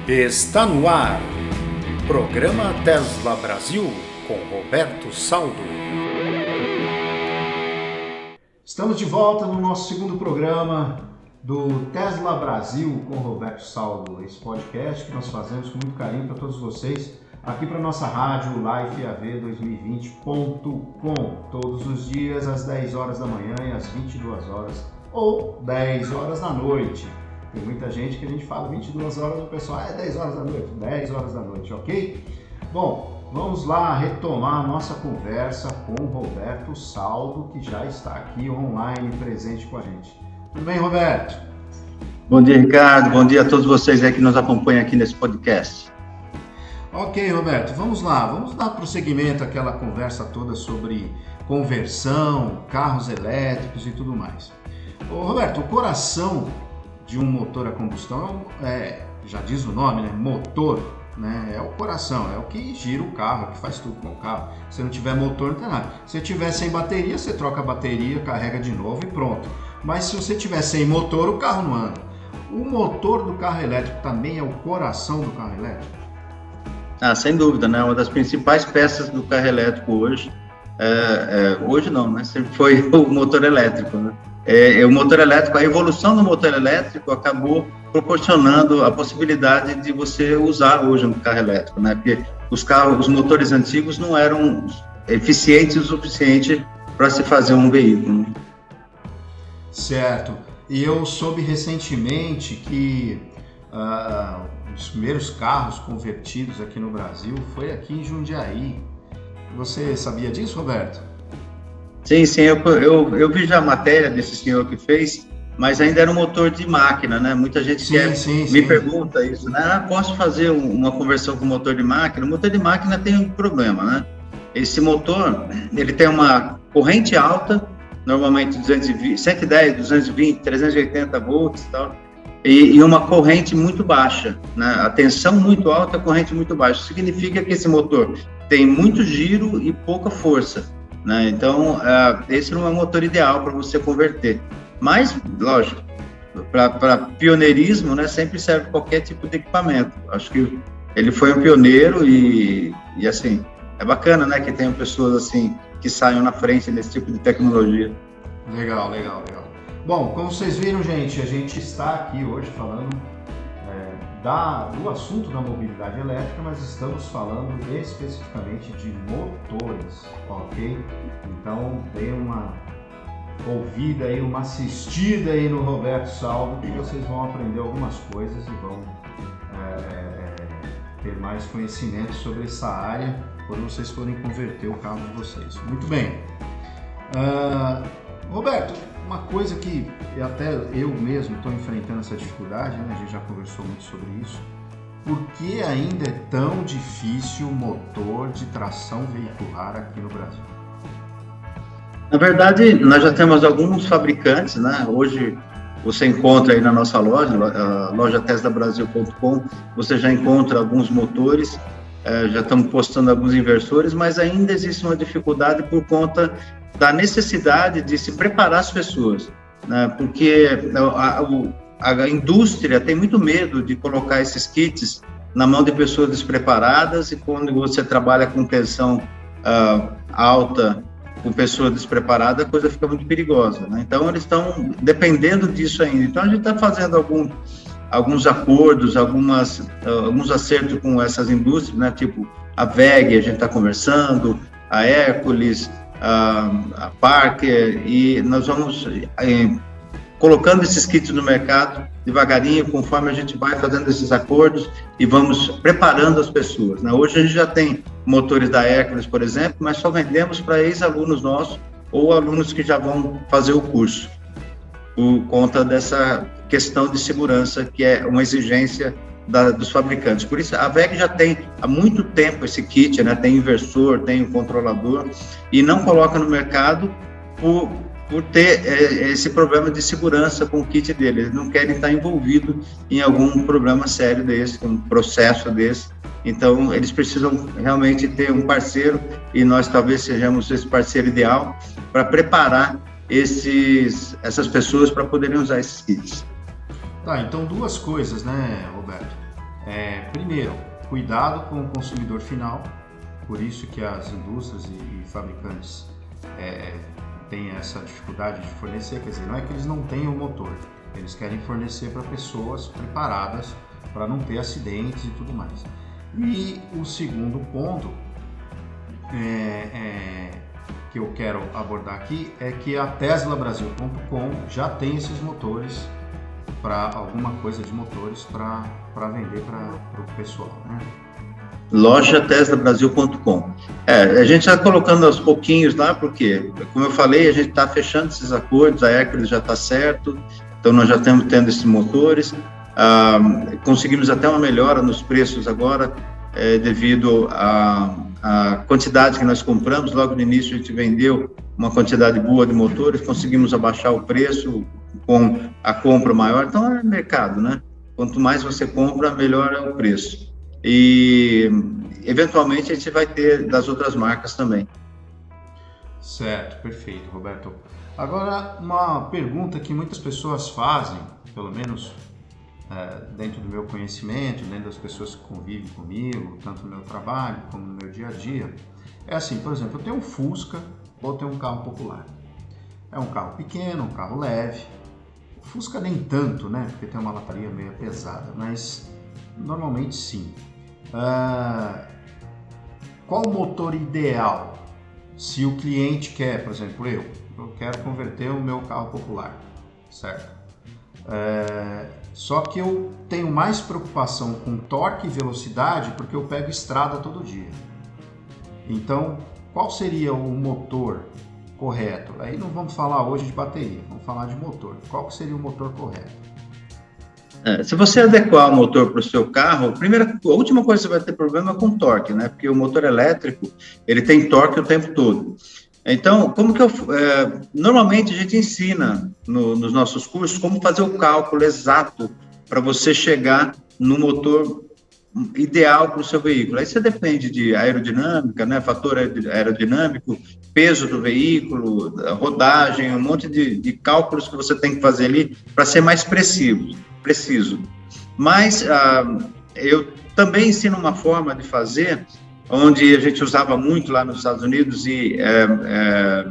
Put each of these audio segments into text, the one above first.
Está no ar, Programa Tesla Brasil, com Roberto Saldo. Estamos de volta no nosso segundo programa do Tesla Brasil com Roberto Saldo. Esse podcast que nós fazemos com muito carinho para todos vocês, aqui para nossa rádio lifeav2020.com, todos os dias às 10 horas da manhã e às 22 horas ou 10 horas da noite. Tem muita gente que a gente fala 22 horas, o pessoal é 10 horas da noite, 10 horas da noite, ok? Bom, vamos lá retomar a nossa conversa com o Roberto Saldo, que já está aqui online, presente com a gente. Tudo bem, Roberto? Bom dia, Ricardo. Bom dia a todos vocês aí que nos acompanham aqui nesse podcast. Ok, Roberto, vamos lá. Vamos dar prosseguimento àquela conversa toda sobre conversão, carros elétricos e tudo mais. Ô, Roberto, o coração de um motor a combustão já diz o nome, né? Motor, né? É o coração, é o que gira o carro, que faz tudo com o carro. Se não tiver motor, não tem nada. Se tiver sem bateria, você troca a bateria, carrega de novo e pronto. Mas se você tiver sem motor, o carro não anda. O motor do carro elétrico também é o coração do carro elétrico? Sem dúvida, né? Uma das principais peças do carro elétrico hoje, hoje não, né? Sempre foi o motor elétrico, né? O motor elétrico, a evolução do motor elétrico acabou proporcionando a possibilidade de você usar hoje um carro elétrico, né? Porque os motores antigos não eram eficientes o suficiente para se fazer um veículo. Certo. E eu soube recentemente que os primeiros carros convertidos aqui no Brasil foi aqui em Jundiaí. Você sabia disso, Roberto? Sim, eu vi já a matéria desse senhor que fez, mas ainda era um motor de máquina, né? Muita gente me pergunta isso, né? Posso fazer uma conversão com motor de máquina? O motor de máquina tem um problema, né? Esse motor, ele tem uma corrente alta, normalmente 110, 220, 380 volts e tal, e uma corrente muito baixa, né? A tensão muito alta, a corrente muito baixa. Isso significa que esse motor tem muito giro e pouca força, né? Então, esse não é um motor ideal para você converter. Mas, lógico, para pioneirismo, né, sempre serve qualquer tipo de equipamento. Acho que ele foi um pioneiro e assim, é bacana, né, que tenham pessoas assim que saiam na frente desse tipo de tecnologia. Legal. Bom, como vocês viram, gente, a gente está aqui hoje falando do assunto da mobilidade elétrica, mas estamos falando especificamente de motores, ok? Então, dê uma ouvida aí, uma assistida aí no Roberto Saldo, que vocês vão aprender algumas coisas e vão ter mais conhecimento sobre essa área quando vocês forem converter o carro de vocês. Muito bem. Roberto, uma coisa que até eu mesmo estou enfrentando essa dificuldade, né? A gente já conversou muito sobre isso. Por que ainda é tão difícil o motor de tração veicular aqui no Brasil? Na verdade, nós já temos alguns fabricantes, né? Hoje você encontra aí na nossa loja, a loja teslabrasil.com, você já encontra alguns motores, já estamos postando alguns inversores, mas ainda existe uma dificuldade por conta da necessidade de se preparar as pessoas, né? Porque a indústria tem muito medo de colocar esses kits na mão de pessoas despreparadas, e quando você trabalha com tensão alta com pessoa despreparada, a coisa fica muito perigosa, né? Então, eles estão dependendo disso ainda. Então, a gente está fazendo alguns acordos, alguns acertos com essas indústrias, né? Tipo a WEG, a gente está conversando, a Hércules, a Parker, e nós vamos colocando esses kits no mercado devagarinho, conforme a gente vai fazendo esses acordos e vamos preparando as pessoas, né? Hoje a gente já tem motores da Hércules, por exemplo, mas só vendemos para ex-alunos nossos ou alunos que já vão fazer o curso, por conta dessa questão de segurança, que é uma exigência dos fabricantes. Por isso, a WEG já tem há muito tempo esse kit, né? Tem inversor, tem o controlador, e não coloca no mercado por ter esse problema de segurança com o kit dele. Eles não querem estar envolvidos em algum problema sério desse, um processo desse. Então, eles precisam realmente ter um parceiro, e nós talvez sejamos esse parceiro ideal para preparar essas pessoas para poderem usar esses kits. Tá, então duas coisas, né, Roberto? Primeiro, cuidado com o consumidor final, por isso que as indústrias e fabricantes têm essa dificuldade de fornecer, quer dizer, não é que eles não tenham motor, eles querem fornecer para pessoas preparadas para não ter acidentes e tudo mais. E o segundo ponto que eu quero abordar aqui é que a teslabrasil.com já tem esses motores, para alguma coisa de motores para vender para o pessoal, né? Loja teslabrasil.com. A gente está colocando aos pouquinhos lá, porque, como eu falei, a gente está fechando esses acordos, a Hércules já está certo, então nós já estamos tendo esses motores, conseguimos até uma melhora nos preços agora, devido à quantidade que nós compramos. Logo no início a gente vendeu uma quantidade boa de motores, conseguimos abaixar o preço com a compra maior, então é mercado, né? Quanto mais você compra, melhor é o preço. E eventualmente a gente vai ter das outras marcas também. Certo, perfeito, Roberto. Agora, uma pergunta que muitas pessoas fazem, pelo menos dentro do meu conhecimento, dentro das pessoas que convivem comigo, tanto no meu trabalho como no meu dia a dia, é assim, por exemplo, eu tenho um Fusca ou tenho um carro popular. É um carro pequeno, um carro leve. O Fusca nem tanto, né? Porque tem uma lataria meio pesada, mas normalmente sim. Qual o motor ideal? Se o cliente quer, por exemplo, eu quero converter o meu carro popular, certo? Só que eu tenho mais preocupação com torque e velocidade porque eu pego estrada todo dia. Então, qual seria o motor correto? Aí não vamos falar hoje de bateria, vamos falar de motor. Qual que seria o motor correto? Se você adequar o motor para o seu carro, a última coisa que você vai ter problema é com torque, né? Porque o motor elétrico, ele tem torque o tempo todo. Então, como que normalmente a gente ensina nos nossos cursos como fazer o cálculo exato para você chegar no motor ideal para o seu veículo. Aí você depende de aerodinâmica, né? Fator aerodinâmico, peso do veículo, rodagem, um monte de cálculos que você tem que fazer ali para ser mais preciso. Mas eu também ensino uma forma de fazer, onde a gente usava muito lá nos Estados Unidos e é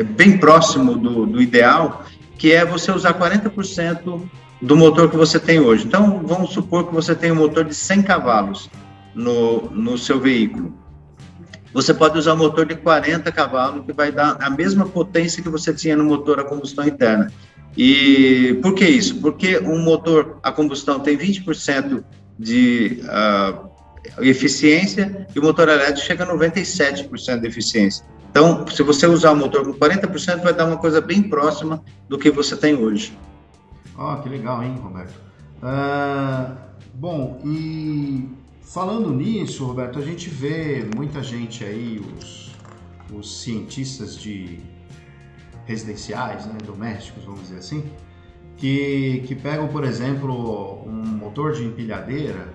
bem próximo do ideal, que é você usar 40% do motor que você tem hoje. Então, vamos supor que você tem um motor de 100 cavalos no seu veículo. Você pode usar um motor de 40 cavalos, que vai dar a mesma potência que você tinha no motor a combustão interna. E por que isso? Porque um motor a combustão tem 20% de eficiência e o motor elétrico chega a 97% de eficiência. Então, se você usar o motor com 40%, vai dar uma coisa bem próxima do que você tem hoje. Que legal, hein, Roberto? Bom, e falando nisso, Roberto, a gente vê muita gente aí, os cientistas residenciais, né, domésticos, vamos dizer assim, que pegam, por exemplo, um motor de empilhadeira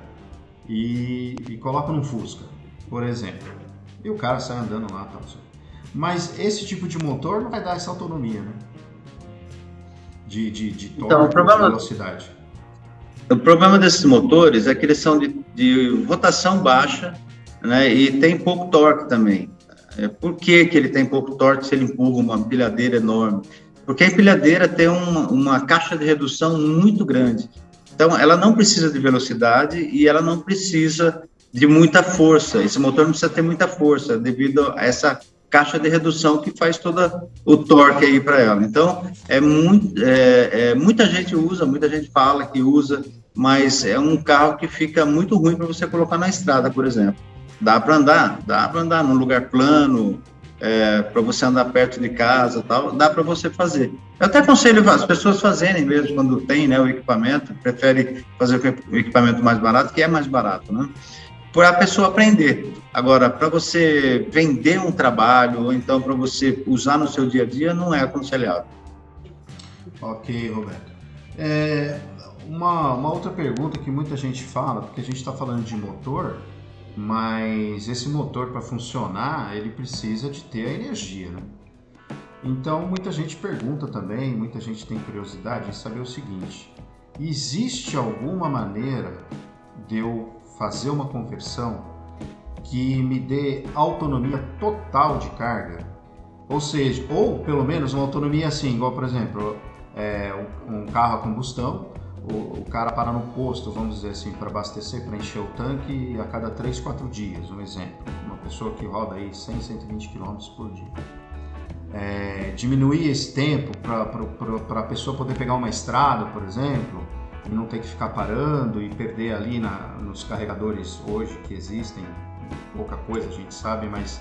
e colocam num Fusca, por exemplo, e o cara sai andando lá, tal. Mas esse tipo de motor não vai dar essa autonomia, né? De torque, de velocidade. O problema desses motores é que eles são de rotação baixa, né, e tem pouco torque também. Por que ele tem pouco torque se ele empurra uma empilhadeira enorme? Porque a empilhadeira tem uma caixa de redução muito grande. Então, ela não precisa de velocidade e ela não precisa de muita força. Esse motor não precisa ter muita força devido a essa caixa de redução que faz todo o torque aí para ela. Então, muita gente usa, muita gente fala que usa, mas é um carro que fica muito ruim para você colocar na estrada, por exemplo. Dá para andar num lugar plano, para você andar perto de casa, tal, dá para você fazer. Eu até aconselho as pessoas fazerem mesmo quando tem, né, o equipamento, prefere fazer o equipamento mais barato, que é mais barato, né? Para a pessoa aprender. Agora, para você vender um trabalho, ou então para você usar no seu dia a dia, não é aconselhável. Ok, Roberto. Uma outra pergunta que muita gente fala, porque a gente está falando de motor, mas esse motor, para funcionar, ele precisa de ter a energia, né? Então, muita gente pergunta também, muita gente tem curiosidade em saber o seguinte: existe alguma maneira de eu fazer uma conversão que me dê autonomia total de carga, ou seja, ou pelo menos uma autonomia assim, igual por exemplo, um carro a combustão, o cara para no posto, vamos dizer assim, para abastecer, para encher o tanque a cada 3, 4 dias, um exemplo, uma pessoa que roda aí 100, 120 km por dia. Diminuir esse tempo para a pessoa poder pegar uma estrada, por exemplo, e não ter que ficar parando e perder ali nos carregadores hoje que existem, pouca coisa a gente sabe, mas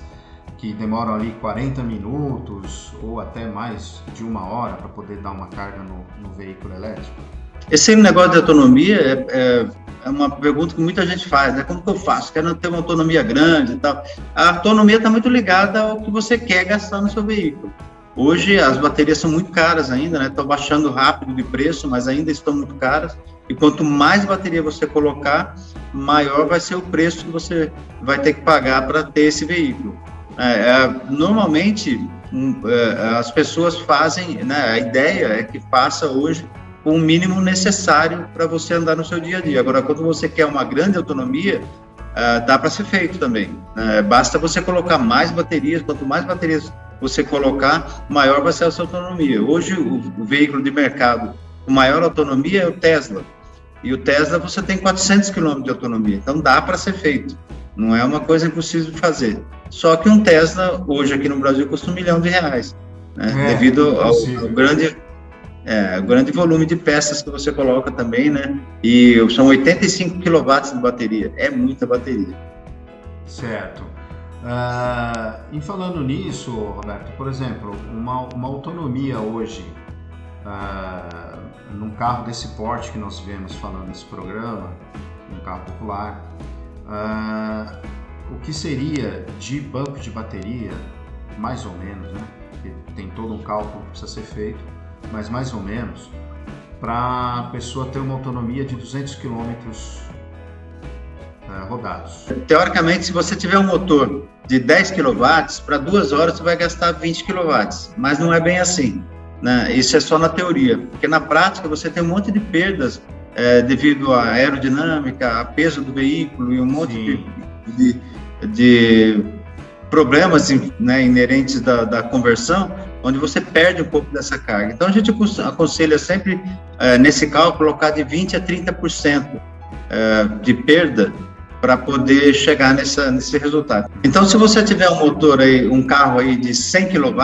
que demoram ali 40 minutos ou até mais de 1 hora para poder dar uma carga no veículo elétrico. Esse negócio de autonomia é uma pergunta que muita gente faz, né? Como que eu faço? Quero ter uma autonomia grande e tal. A autonomia está muito ligada ao que você quer gastar no seu veículo. Hoje as baterias são muito caras ainda, né? Estão baixando rápido de preço, mas ainda estão muito caras. E quanto mais bateria você colocar, maior vai ser o preço que você vai ter que pagar para ter esse veículo. Normalmente, as pessoas fazem, né? A ideia é que faça hoje o mínimo necessário para você andar no seu dia a dia. Agora, quando você quer uma grande autonomia, dá para ser feito também. Basta você colocar mais baterias, quanto mais baterias você colocar, maior vai ser a sua autonomia. Hoje, o veículo de mercado com maior autonomia é o Tesla. E o Tesla você tem 400 km de autonomia, então dá para ser feito. Não é uma coisa impossível de fazer. Só que um Tesla, hoje aqui no Brasil, custa R$1 milhão, né? Devido ao grande volume de peças que você coloca também, né? E são 85 kW de bateria, é muita bateria. Certo. E falando nisso, Roberto, por exemplo, uma autonomia hoje, num carro desse porte que nós vemos falando nesse programa, um carro popular, o que seria de banco de bateria, mais ou menos, né? Porque tem todo um cálculo que precisa ser feito, mas mais ou menos, para a pessoa ter uma autonomia de 200 km rodados. Teoricamente, se você tiver um motor de 10 kW, para 2 horas você vai gastar 20 kW, mas não é bem assim, né? Isso é só na teoria, porque na prática você tem um monte de perdas devido à aerodinâmica, a peso do veículo e um monte de problemas, né, inerentes da conversão, onde você perde um pouco dessa carga. Então a gente aconselha sempre, nesse cálculo, colocar de 20% a 30% de perda para poder chegar nesse resultado. Então, se você tiver um motor aí, um carro aí de 100 kW,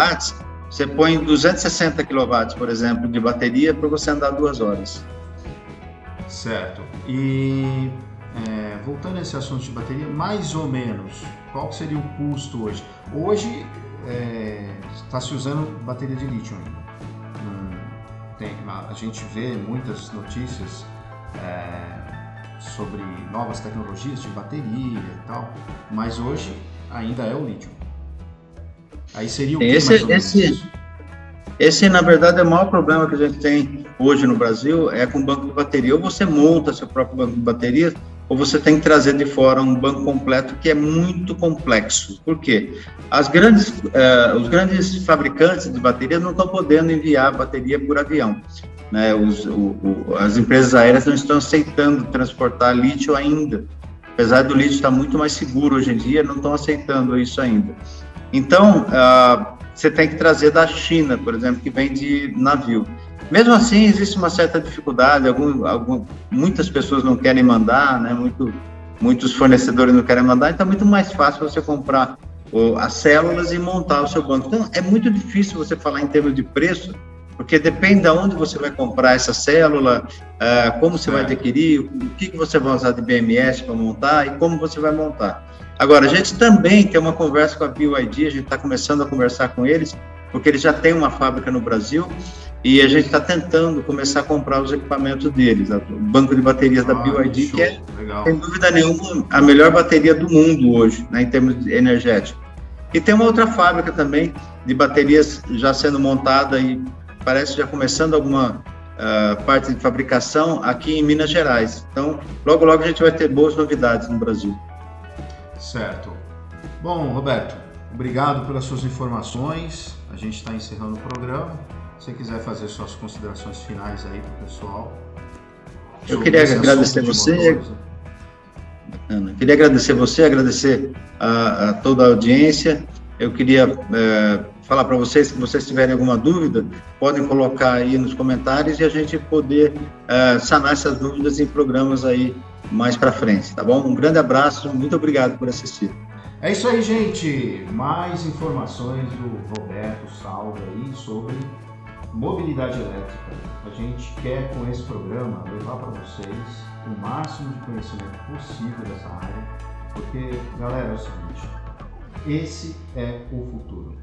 você põe 260 kW, por exemplo, de bateria para você andar 2 horas. Certo. E voltando a esse assunto de bateria, mais ou menos, qual seria o custo hoje? Hoje está se usando bateria de lítio ainda. A gente vê muitas notícias sobre novas tecnologias de bateria e tal, mas hoje ainda é o lítio. Aí seria o que mais ou menos? Esse, na verdade, é o maior problema que a gente tem hoje no Brasil, é com banco de bateria. Ou você monta seu próprio banco de baterias, ou você tem que trazer de fora um banco completo, que é muito complexo. Por quê? Os grandes fabricantes de baterias não estão podendo enviar bateria por avião, né? As empresas aéreas não estão aceitando transportar lítio ainda. Apesar do lítio estar muito mais seguro hoje em dia, não estão aceitando isso ainda. Então, você tem que trazer da China, por exemplo, que vem de navio. Mesmo assim, existe uma certa dificuldade, muitas pessoas não querem mandar, né? Muitos fornecedores não querem mandar, então é muito mais fácil você comprar as células e montar o seu banco. Então, é muito difícil você falar em termos de preço, porque depende de onde você vai comprar essa célula, como você vai adquirir, o que você vai usar de BMS para montar e como você vai montar. Agora, a gente também tem uma conversa com a BYD, a gente está começando a conversar com eles, porque eles já têm uma fábrica no Brasil e a gente está tentando começar a comprar os equipamentos deles, o banco de baterias da BYD, que é, sem dúvida nenhuma, a melhor bateria do mundo hoje, né, em termos energéticos. E tem uma outra fábrica também de baterias já sendo montada e parece já começando alguma parte de fabricação aqui em Minas Gerais. Então, logo, logo a gente vai ter boas novidades no Brasil. Certo. Bom, Roberto, obrigado pelas suas informações. A gente está encerrando o programa. Se você quiser fazer suas considerações finais aí para o pessoal. Eu queria agradecer você. Queria agradecer você, agradecer a toda a audiência. Eu queria falar para vocês, que vocês tiverem alguma dúvida, podem colocar aí nos comentários e a gente poder sanar essas dúvidas em programas aí mais para frente, tá bom? Um grande abraço, muito obrigado por assistir. É isso aí, gente. Mais informações do Roberto Saldo aí sobre mobilidade elétrica. A gente quer, com esse programa, levar para vocês o máximo de conhecimento possível dessa área, porque, galera, é o seguinte, esse é o futuro.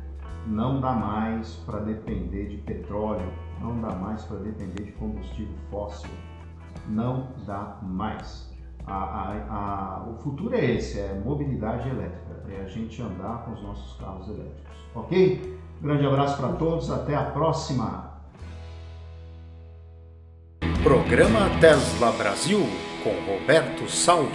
Não dá mais para depender de petróleo, não dá mais para depender de combustível fóssil, não dá mais. O futuro é esse, é mobilidade elétrica, é a gente andar com os nossos carros elétricos, ok? Grande abraço para todos, até a próxima! Programa Tesla Brasil com Roberto Saldo.